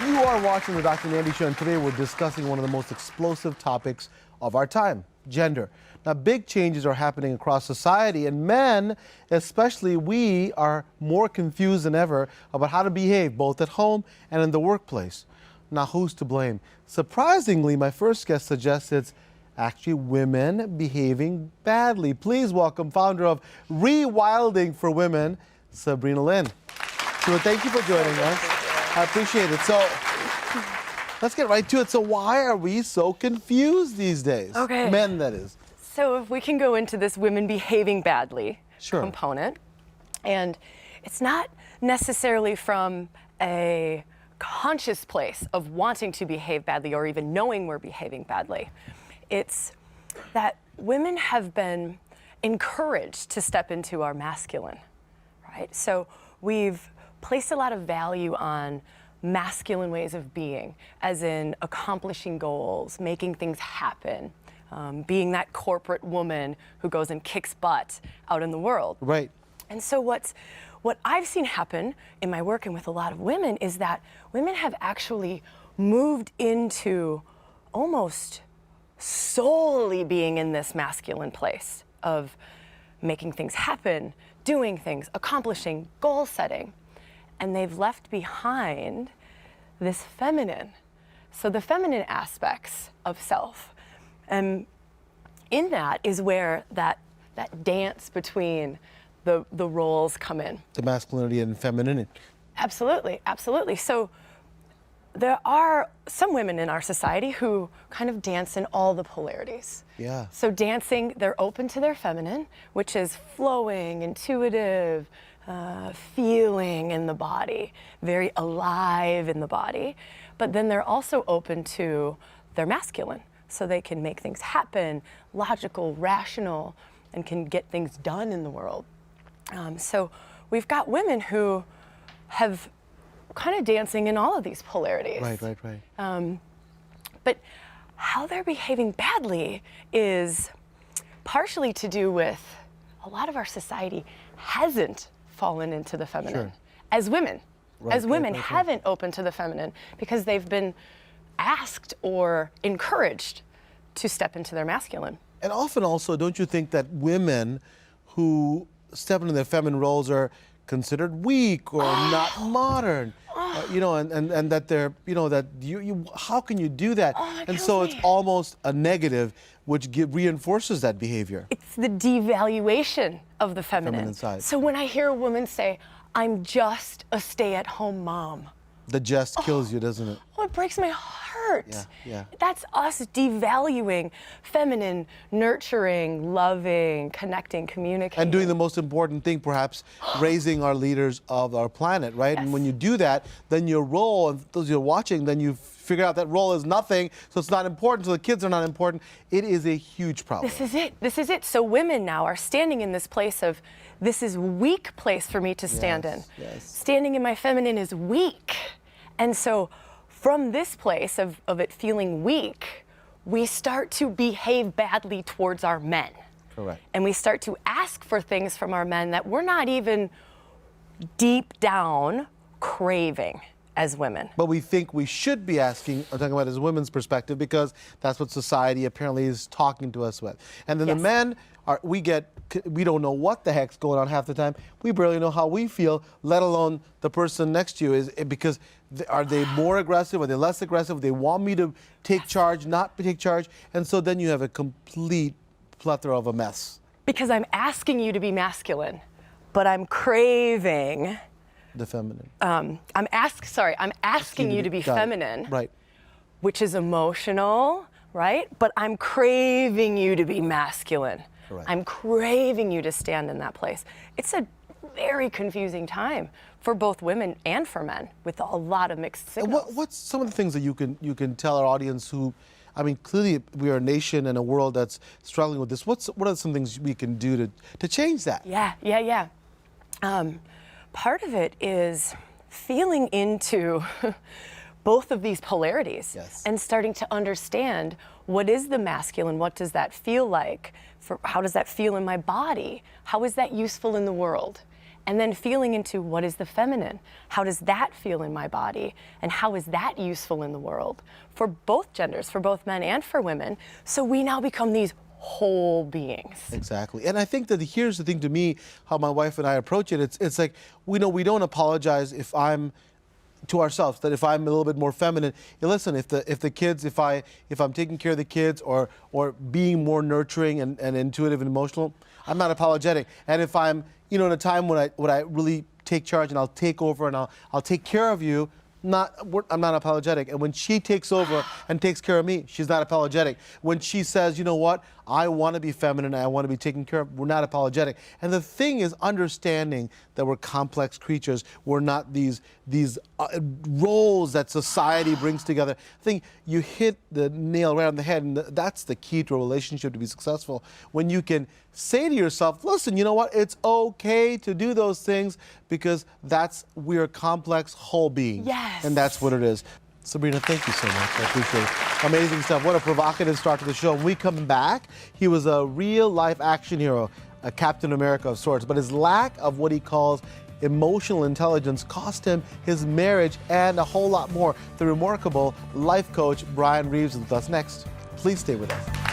You are watching the Dr. Nandi Show, and today we're discussing one of the most explosive topics of our time, gender. Now, big changes are happening across society, and men, especially we, are more confused than ever about how to behave both at home and in the workplace. Now, who's to blame? Surprisingly, my first guest suggests it's actually women behaving badly. Please welcome founder of Rewilding for Women, Sabrina Lynn. So thank you for joining us. I appreciate it. So let's get right to it. So why are we so confused these days? Okay. Men, that is. So if we can go into this women behaving badly component, and it's not necessarily from a conscious place of wanting to behave badly or even knowing we're behaving badly. It's that women have been encouraged to step into our masculine, right? So we've placed a lot of value on masculine ways of being, as in accomplishing goals, making things happen, being that corporate woman who goes and kicks butt out in the world. Right. And so what I've seen happen in my work and with a lot of women is that women have actually moved into almost solely being in this masculine place of making things happen, doing things, accomplishing, goal setting. And they've left behind this feminine. So the feminine aspects of self. And in that is where that dance between the roles come in. The masculinity and femininity. Absolutely, absolutely. So there are some women in our society who kind of dance in all the polarities. Yeah. So dancing, they're open to their feminine, which is flowing, intuitive, feeling in the body, very alive in the body. But then they're also open to their masculine, so they can make things happen, logical, rational, and can get things done in the world. So we've got women who have kind of dancing in all of these polarities. Right. But how they're behaving badly is partially to do with a lot of our society hasn't fallen into the feminine. Sure. As women. Right, As women right. haven't opened to the feminine because they've been asked or encouraged to step into their masculine. And often also, don't you think that women who step into their feminine roles are considered weak or not modern? You know, and that they're, you know, that you how can you do that? And so it's almost a negative, which reinforces that behavior. It's the devaluation of the feminine side. So when I hear a woman say, I'm just a stay-at-home mom. The just kills you, doesn't it? Oh, it breaks my heart. Yeah. That's us devaluing feminine, nurturing, loving, connecting, communicating. And doing the most important thing, perhaps, raising our leaders of our planet, right? Yes. And when you do that, then your role, and those you're watching, then you figure out that role is nothing, so it's not important, so the kids are not important. It is a huge problem. This is it. So women now are standing in this place of, this is weak place for me to stand in. Yes. Standing in my feminine is weak. And so from this place of it feeling weak, we start to behave badly towards our men. Correct. And we start to ask for things from our men that we're not even deep down craving as women. But we think we should be asking, or talking about as women's perspective, because that's what society apparently is talking to us with. And then the men, we don't know what the heck's going on half the time. We barely know how we feel, let alone the person next to you. Because are they more aggressive? Are they less aggressive? They want me to take charge, not take charge. And so then you have a complete plethora of a mess. Because I'm asking you to be masculine, but I'm craving the feminine. I'm asking you to be feminine, right? Which is emotional, right? But I'm craving you to be masculine. Correct. I'm craving you to stand in that place. It's a very confusing time for both women and for men, with a lot of mixed signals. What's some of the things that you can tell our audience who, I mean, clearly we are a nation and a world that's struggling with this. What are some things we can do to change that? Yeah. Part of it is feeling into both of these polarities and starting to understand what is the masculine, what does that feel like, how does that feel in my body, how is that useful in the world, and then feeling into what is the feminine? How does that feel in my body? And how is that useful in the world? For both genders, for both men and for women. So we now become these whole beings. Exactly. And I think that here's the thing to me, how my wife and I approach it. It's like, we don't apologize if I'm to ourselves, that if I'm a little bit more feminine, listen, if the kids, if I'm taking care of the kids or being more nurturing and intuitive and emotional, I'm not apologetic. And if I'm, in a time when I really take charge and I'll take over and I'll take care of you, I'm not apologetic. And when she takes over and takes care of me, she's not apologetic. When she says, you know what, I want to be feminine, I want to be taken care of, we're not apologetic. And the thing is understanding that we're complex creatures. We're not these roles that society brings together. I think you hit the nail right on the head, and that's the key to a relationship to be successful. When you can say to yourself, listen, you know what, it's okay to do those things because we're complex whole beings. Yes. And that's what it is. Sabrina, thank you so much. I appreciate it. Amazing stuff. What a provocative start to the show. When we come back, he was a real-life action hero, a Captain America of sorts, but his lack of what he calls emotional intelligence cost him his marriage and a whole lot more. The remarkable life coach, Brian Reeves, is with us next. Please stay with us.